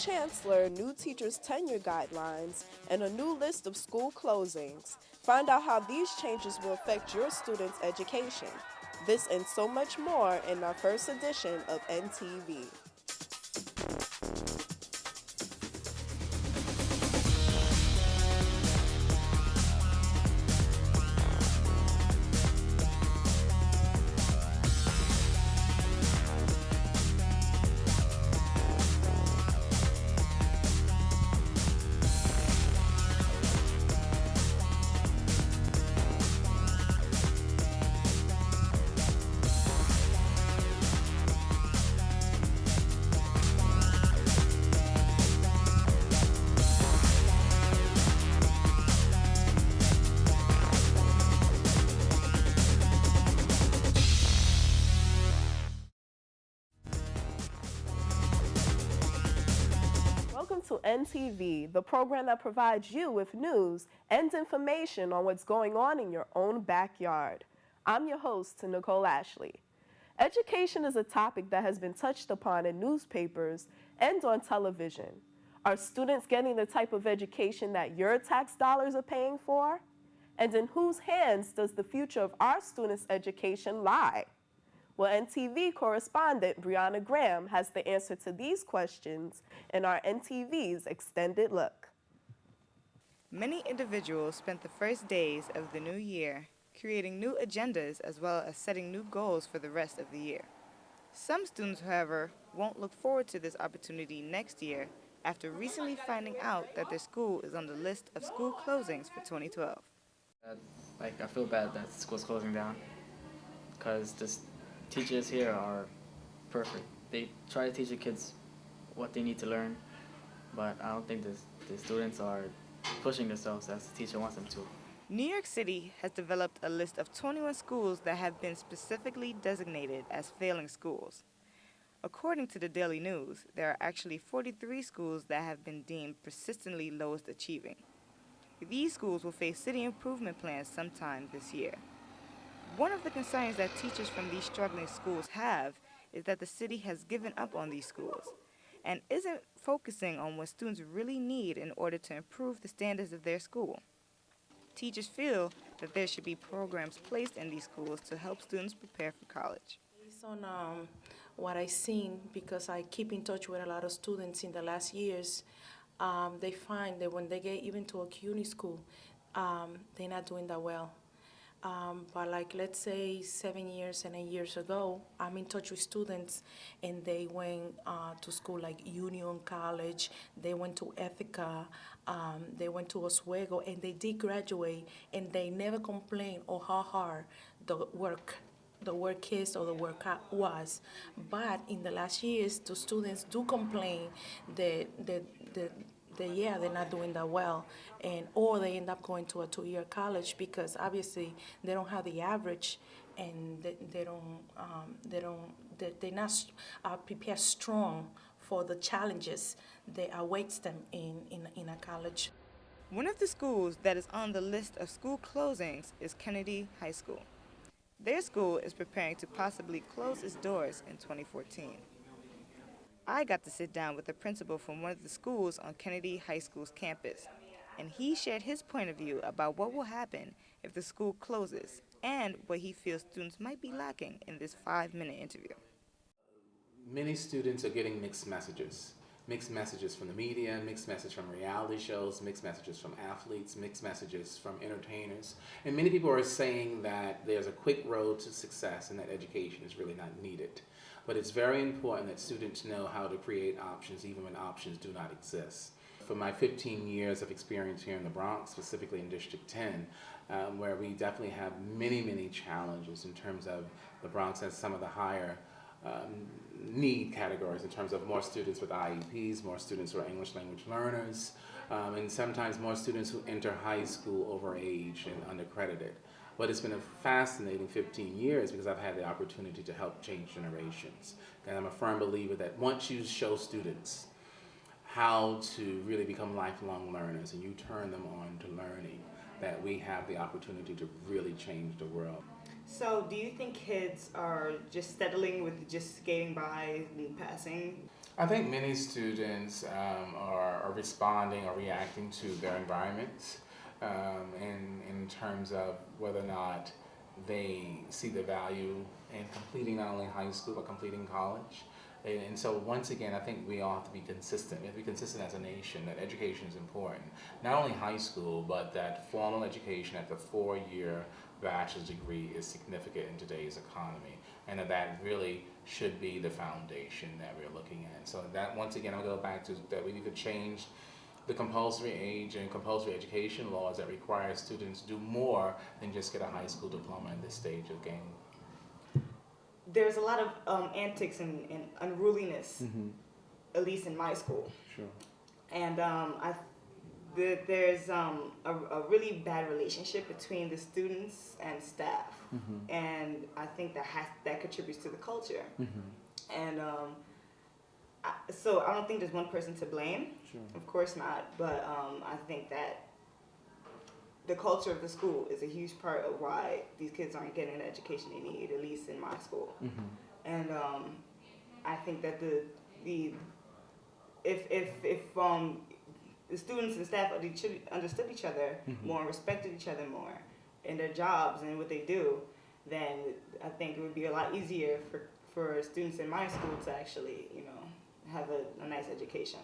chancellor, new teachers' tenure guidelines, and a new list of school closings. Find out how these changes will affect your students' education. This and so much more in our first edition of NTV. Welcome to NTV, the program that provides you with news and information on what's going on in your own backyard. I'm your host, Nicole Ashley. Education is a topic that has been touched upon in newspapers and on television. Are students getting the type of education that your tax dollars are paying for? And in whose hands does the future of our students' education lie? Well, NTV correspondent Brianna Graham has the answer to these questions in our NTV's Extended Look. Many individuals spent the first days of the new year creating new agendas as well as setting new goals for the rest of the year. Some students, however, won't look forward to this opportunity next year after recently finding out that their school is on the list of school closings for 2012. I feel bad that school's closing down because the teachers here are perfect. They try to teach the kids what they need to learn, but I don't think the students are pushing themselves as the teacher wants them to. New York City has developed a list of 21 schools that have been specifically designated as failing schools. According to the Daily News, there are actually 43 schools that have been deemed persistently lowest achieving. These schools will face city improvement plans sometime this year. One of the concerns that teachers from these struggling schools have is that the city has given up on these schools and isn't focusing on what students really need in order to improve the standards of their school. Teachers feel that there should be programs placed in these schools to help students prepare for college. Based on what I've seen, because I keep in touch with a lot of students in the last years, they find that when they get even to a CUNY school, they're not doing that well. But like, let's say 7 years and 8 years ago, I'm in touch with students and they went to school like Union College, they went to Ethica, they went to Oswego, and they did graduate, and they never complained or how hard the work is or the work was. But in the last years, the students do complain that they're not doing that well, or they end up going to a 2-year college because obviously they don't have the average, and they're not prepared strong for the challenges that awaits them in a college. One of the schools that is on the list of school closings is Kennedy High School. Their school is preparing to possibly close its doors in 2014. I got to sit down with the principal from one of the schools on Kennedy High School's campus, and he shared his point of view about what will happen if the school closes and what he feels students might be lacking in this 5-minute interview. Many students are getting mixed messages. Mixed messages from the media, mixed messages from reality shows, mixed messages from athletes, mixed messages from entertainers. And many people are saying that there's a quick road to success and that education is really not needed. But it's very important that students know how to create options even when options do not exist. For my 15 years of experience here in the Bronx, specifically in District 10, where we definitely have many, many challenges in terms of the Bronx has some of the higher need categories in terms of more students with IEPs, more students who are English language learners, and sometimes more students who enter high school over age and undercredited. But it's been a fascinating 15 years because I've had the opportunity to help change generations. And I'm a firm believer that once you show students how to really become lifelong learners and you turn them on to learning, that we have the opportunity to really change the world. So do you think kids are just settling with just skating by and passing? I think many students are responding or reacting to their environments in terms of whether or not they see the value in completing not only high school but completing college. And so once again, I think we all have to be consistent. We have to be consistent as a nation that education is important. Not only high school, but that formal education at the 4-year bachelor's degree is significant in today's economy, and that really should be the foundation that we're looking at. So that, once again, I'll go back to that we need to change the compulsory age and compulsory education laws that require students to do more than just get a high school diploma at this stage of game. There's a lot of antics and unruliness, at least in my school. Sure. And there's a really bad relationship between the students and staff, and I think that contributes to the culture. And so I don't think there's one person to blame. Sure. Of course not, but I think that the culture of the school is a huge part of why these kids aren't getting the education they need, at least in my school. And I think that if the students and staff understood each other more and respected each other more in their jobs and what they do, then I think it would be a lot easier for students in my school to actually, have a nice education.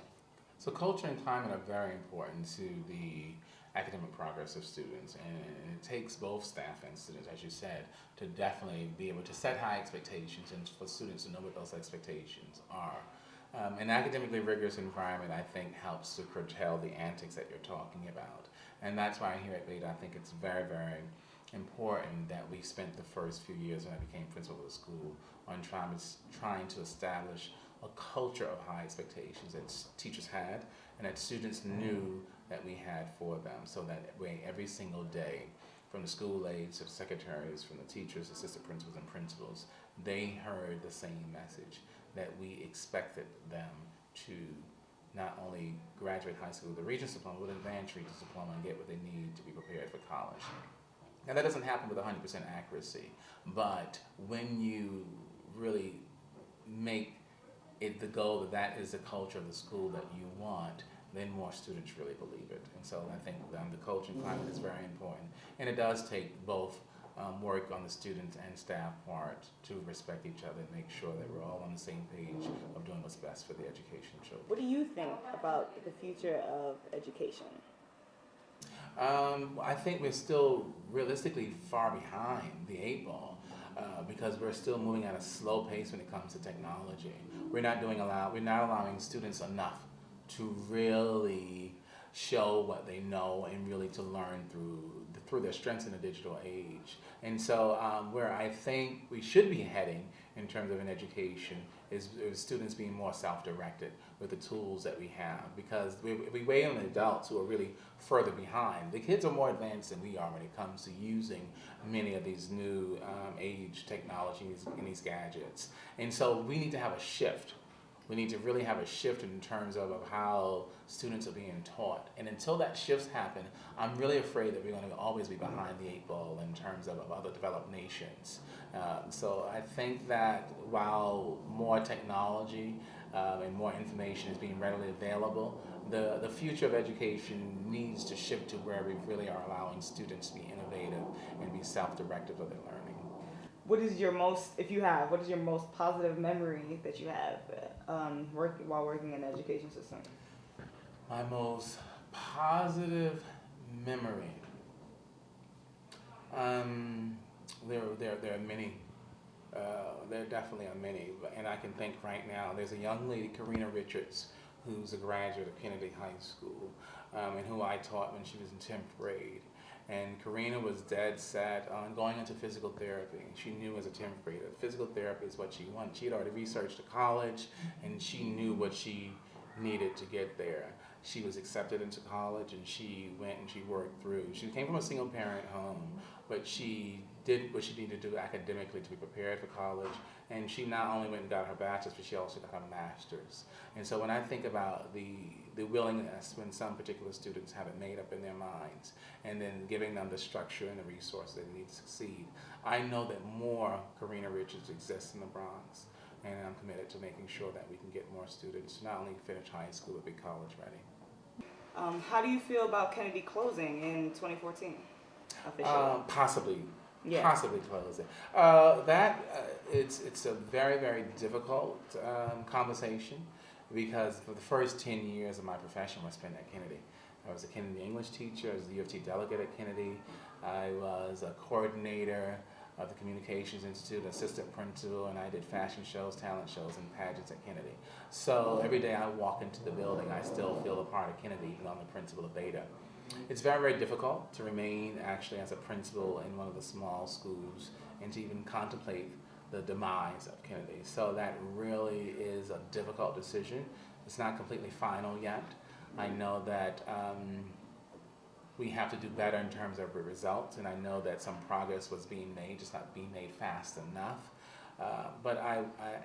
So culture and climate are very important to the academic progress of students, and it takes both staff and students, as you said, to definitely be able to set high expectations and for students to know what those expectations are. An academically rigorous environment, I think, helps to curtail the antics that you're talking about. And that's why here at Beta, I think it's very, very important that we spent the first few years when I became principal of the school on trying to establish a culture of high expectations that teachers had and that students knew that we had for them, so that way every single day, from the school aides to the secretaries, from the teachers, assistant principals, and principals, they heard the same message, that we expected them to not only graduate high school with a Regents diploma, but an advanced Regents diploma and get what they need to be prepared for college. Now that doesn't happen with 100% accuracy, but when you really make it the goal that is the culture of the school that you want, then more students really believe it. And so I think the culture and climate is very important. And it does take both work on the students and staff part to respect each other and make sure that we're all on the same page of doing what's best for the education of children. What do you think about the future of education? I think we're still realistically far behind the 8 ball because we're still moving at a slow pace when it comes to technology. We're not allowing students enough to really show what they know and really to learn through their strengths in the digital age. And so where I think we should be heading in terms of an education is students being more self-directed with the tools that we have, because we wait on the adults who are really further behind. The kids are more advanced than we are when it comes to using many of these new age technologies and these gadgets. And so we need to have a shift. We need to really have a shift in terms of how students are being taught. And until that shifts happen, I'm really afraid that we're going to always be behind the 8 ball in terms of other developed nations. So I think that while more technology and more information is being readily available, the future of education needs to shift to where we really are allowing students to be innovative and be self-directive of their learning. What is your most positive memory that you have while working in the education system? My most positive memory. There are many. There definitely are many, and I can think right now. There's a young lady, Karina Richards, who's a graduate of Kennedy High School, and who I taught when she was in 10th grade. And Karina was dead set on going into physical therapy. She knew as a 10th grader, physical therapy is what she wanted. She had already researched a college, and she knew what she needed to get there. She was accepted into college, and she went and she worked through. She came from a single parent home, but she did what she needed to do academically to be prepared for college. And she not only went and got her bachelor's, but she also got her master's. And so when I think about the willingness when some particular students have it made up in their minds, and then giving them the structure and the resources they need to succeed, I know that more Karina Richards exists in the Bronx. and I'm committed to making sure that we can get more students to not only finish high school but be college ready. How do you feel about Kennedy closing in 2014? Officially? Possibly. Yeah. Possibly closing. It's a very, very difficult conversation, because for the first 10 years of my profession was spent at Kennedy. I was a Kennedy English teacher, I was the U of T delegate at Kennedy, I was a coordinator of the Communications Institute, assistant principal, and I did fashion shows, talent shows, and pageants at Kennedy. So every day I walk into the building, I still feel a part of Kennedy, even though I'm the principal of Beta. It's very, very difficult to remain actually as a principal in one of the small schools and to even contemplate the demise of Kennedy. So that really is a difficult decision. It's not completely final yet. I know that we have to do better in terms of the results, and I know that some progress was being made, just not being made fast enough. But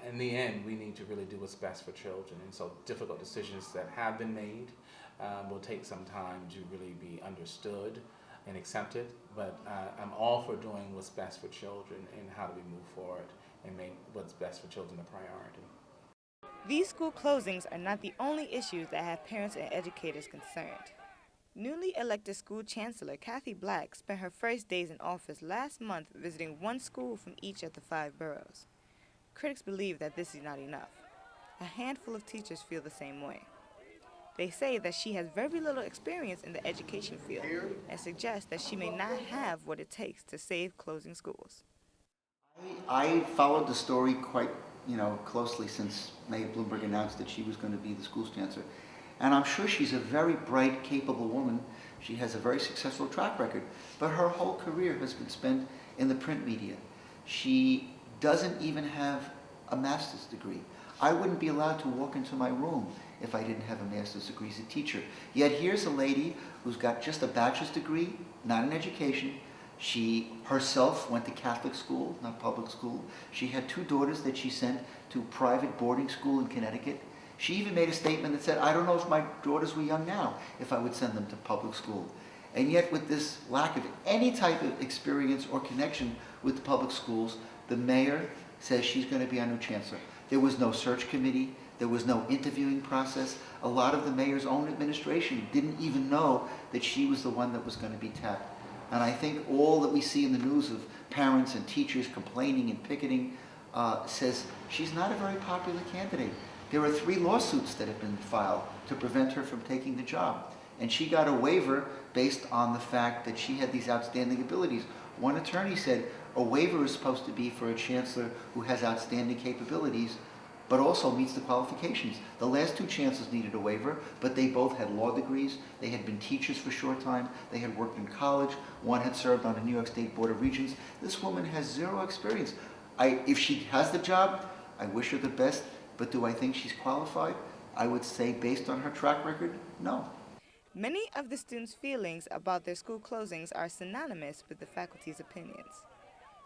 in the end, we need to really do what's best for children, and so difficult decisions that have been made will take some time to really be understood and accepted. But I'm all for doing what's best for children and how do we move forward and make what's best for children a priority. These school closings are not the only issues that have parents and educators concerned. Newly elected school chancellor Kathy Black spent her first days in office last month visiting one school from each of the 5 boroughs. Critics believe that this is not enough. A handful of teachers feel the same way. They say that she has very little experience in the education field and suggest that she may not have what it takes to save closing schools. I followed the story quite closely since Mayor Bloomberg announced that she was going to be the school's chancellor. And I'm sure she's a very bright, capable woman. She has a very successful track record. But her whole career has been spent in the print media. She doesn't even have a master's degree. I wouldn't be allowed to walk into my room if I didn't have a master's degree as a teacher. Yet here's a lady who's got just a bachelor's degree, not in education. She herself went to Catholic school, not public school. She had 2 daughters that she sent to private boarding school in Connecticut. She even made a statement that said, I don't know if my daughters were young now, if I would send them to public school. And yet with this lack of any type of experience or connection with the public schools, the mayor says she's going to be our new chancellor. There was no search committee. There was no interviewing process. A lot of the mayor's own administration didn't even know that she was the one that was going to be tapped. And I think all that we see in the news of parents and teachers complaining and picketing says she's not a very popular candidate. There are 3 lawsuits that have been filed to prevent her from taking the job. And she got a waiver based on the fact that she had these outstanding abilities. One attorney said a waiver is supposed to be for a chancellor who has outstanding capabilities, but also meets the qualifications. The last 2 chancellors needed a waiver, but they both had law degrees. They had been teachers for a short time. They had worked in college. One had served on the New York State Board of Regents. This woman has 0 experience. If she has the job, I wish her the best. But do I think she's qualified? I would say, based on her track record, no. Many of the students' feelings about their school closings are synonymous with the faculty's opinions.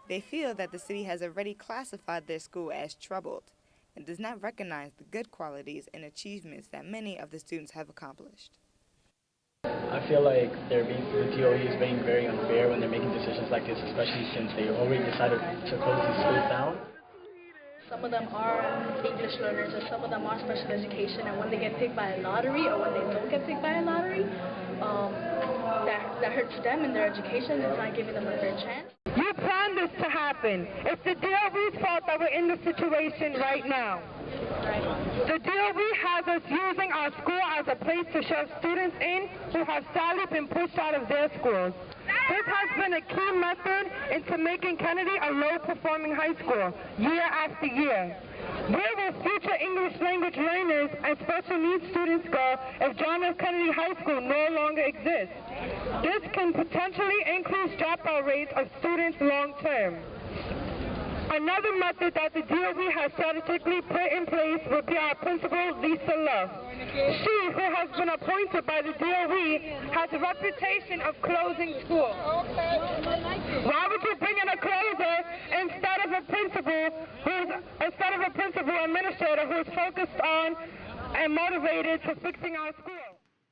They feel that the city has already classified their school as troubled and does not recognize the good qualities and achievements that many of the students have accomplished. I feel like the DOE is being very unfair when they're making decisions like this, especially since they already decided to close these schools down. Some of them are English learners, and some of them are special education, and when they get picked by a lottery, or when they don't get picked by a lottery, that hurts them in their education. It's not giving them a fair chance. You planned this to happen. It's the DOE's fault that we're in this situation right now. The DOE has us using our school as a place to shove students in who have sadly been pushed out of their schools. This has been a key method into making Kennedy a low-performing high school, year after year. Where will future English language learners and special needs students go if John F. Kennedy High School no longer exists? This can potentially increase dropout rates of students long-term. Another method that the DOE has strategically put in place would be our principal, Lisa Love. She, who has been appointed by the DOE, has a reputation of closing schools. Why would you bring in a closer instead of a principal administrator who's focused on and motivated to fixing our schools?